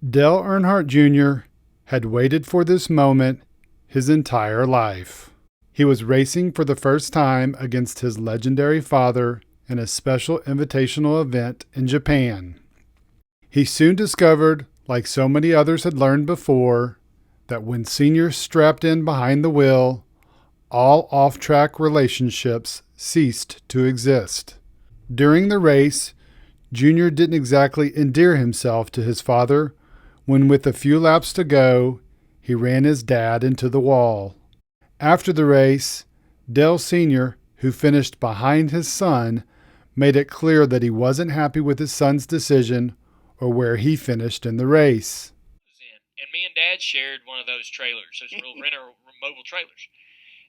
Dale Earnhardt Jr. had waited for this moment his entire life. He was racing for the first time against his legendary father in a special invitational event in Japan. He soon discovered, like so many others had learned before, that when Senior strapped in behind the wheel, all off-track relationships ceased to exist. During the race, Junior didn't exactly endear himself to his father when, with a few laps to go, he ran his dad into the wall. After the race, Dale Sr., who finished behind his son, made it clear that he wasn't happy with his son's decision or where he finished in the race. And me and Dad shared one of those trailers, those real renter mobile trailers.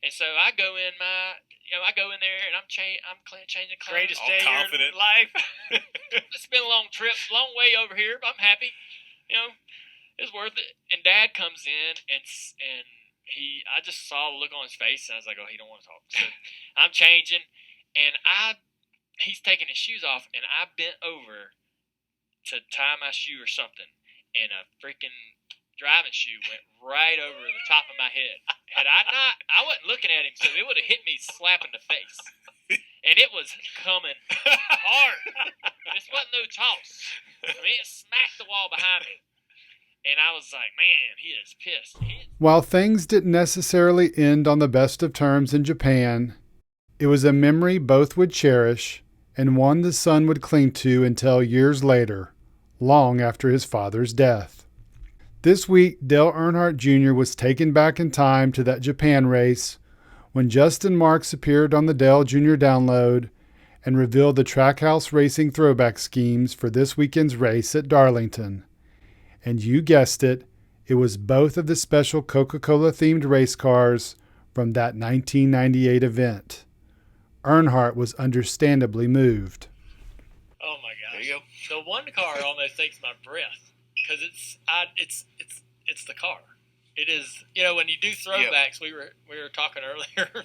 And so I go in I go in there and I'm changing greatest day of your life. It's been a long trip, long way over here, but I'm happy. It's worth it. And Dad comes in and I just saw the look on his face and I was like, oh, he don't want to talk. So I'm changing and he's taking his shoes off and I bent over to tie my shoe or something and a freaking driving shoe went right over the top of my head. Had I wasn't looking at him, so it would have hit me slap in the face. And it was coming hard. This wasn't no toss. I mean, it smacked the wall behind me. And I was like, man, he is pissed. While things didn't necessarily end on the best of terms in Japan, it was a memory both would cherish and one the son would cling to until years later, long after his father's death. This week, Dale Earnhardt Jr. was taken back in time to that Japan race when Justin Marks appeared on the Dale Jr. download and revealed the Trackhouse Racing throwback schemes for this weekend's race at Darlington. And you guessed it, it was both of the special Coca-Cola-themed race cars from that 1998 event. Earnhardt was understandably moved. Oh my gosh! There you go. The one car almost takes my breath because it's the car. It is. When you do throwbacks, we were talking earlier.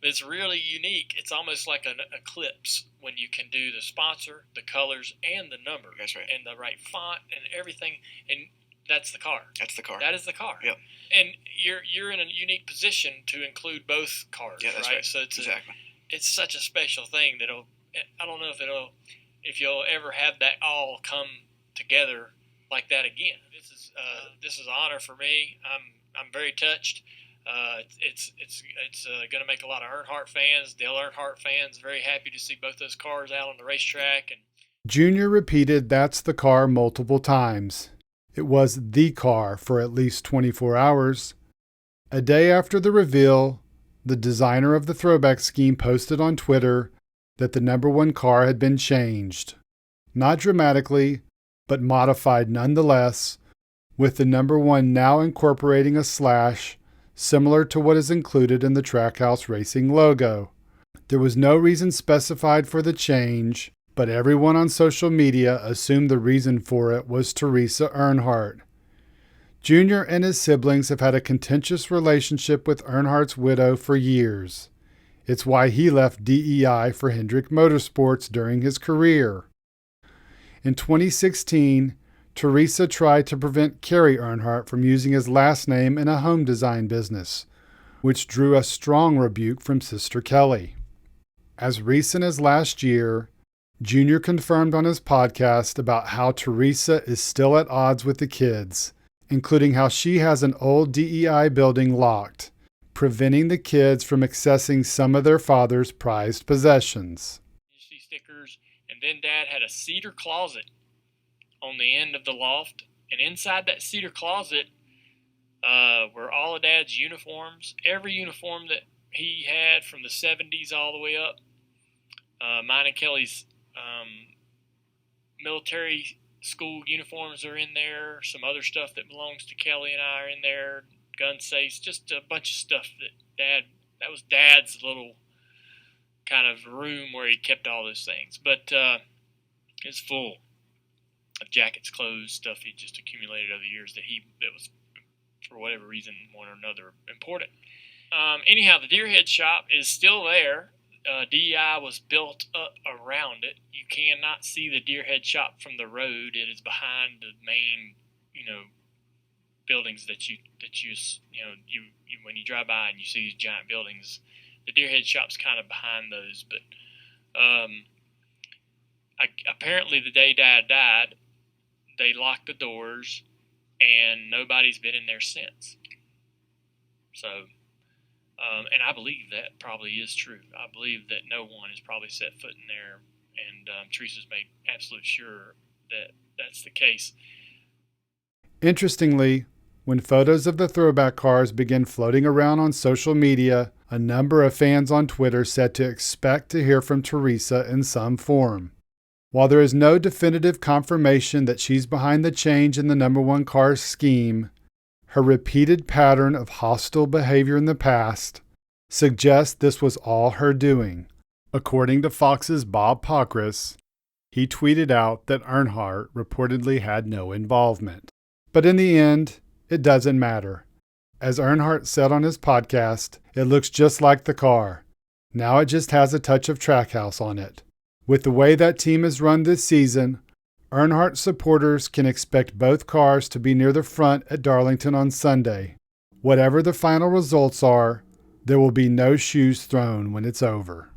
It's really unique. It's almost like an eclipse when you can do the sponsor, the colors, and the number. That's right. And the right font and everything. And that's the car. That's the car. That is the car. Yep. And you're in a unique position to include both cars. Yeah, that's right. So it's exactly. It's such a special thing that I don't know if you'll ever have that all come together like that again. This is an honor for me. I'm very touched. It's going to make a lot of Earnhardt fans, Dale Earnhardt fans, very happy to see both those cars out on the racetrack. And Junior repeated "that's the car" multiple times. It was the car for at least 24 hours. A day after the reveal, the designer of the throwback scheme posted on Twitter that the number one car had been changed. Not dramatically, but modified nonetheless, with the number one now incorporating a slash similar to what is included in the Trackhouse Racing logo. There was no reason specified for the change, but everyone on social media assumed the reason for it was Teresa Earnhardt. Junior and his siblings have had a contentious relationship with Earnhardt's widow for years. It's why he left DEI for Hendrick Motorsports during his career. In 2016, Teresa tried to prevent Kerry Earnhardt from using his last name in a home design business, which drew a strong rebuke from Sister Kelly. As recent as last year, Junior confirmed on his podcast about how Teresa is still at odds with the kids, including how she has an old DEI building locked, preventing the kids from accessing some of their father's prized possessions. You see stickers, and then Dad had a cedar closet on the end of the loft, and inside that cedar closet were all of Dad's uniforms, every uniform that he had from the 70s all the way up. Mine and Kelly's military school uniforms are in there. Some other stuff that belongs to Kelly and I are in there. Gun safes, just a bunch of stuff that was Dad's little kind of room where he kept all those things. But it's full of jackets, clothes, stuff he just accumulated over the years that was, for whatever reason, one or another, important. Anyhow, the Deerhead shop is still there. DEI was built up around it. You cannot see the Deerhead shop from the road. It is behind the main buildings that you when you drive by and you see these giant buildings. The Deerhead shop's kind of behind those, but apparently the day Dad died, they locked the doors, and nobody's been in there since. So, and I believe that probably is true. I believe that no one has probably set foot in there, and Teresa's made absolute sure that that's the case. Interestingly, when photos of the throwback cars began floating around on social media, a number of fans on Twitter said to expect to hear from Teresa in some form. While there is no definitive confirmation that she's behind the change in the number one car's scheme, her repeated pattern of hostile behavior in the past suggests this was all her doing. According to Fox's Bob Pockrass, he tweeted out that Earnhardt reportedly had no involvement. But in the end, it doesn't matter. As Earnhardt said on his podcast, it looks just like the car. Now it just has a touch of Trackhouse on it. With the way that team is run this season, Earnhardt supporters can expect both cars to be near the front at Darlington on Sunday. Whatever the final results are, there will be no shoes thrown when it's over.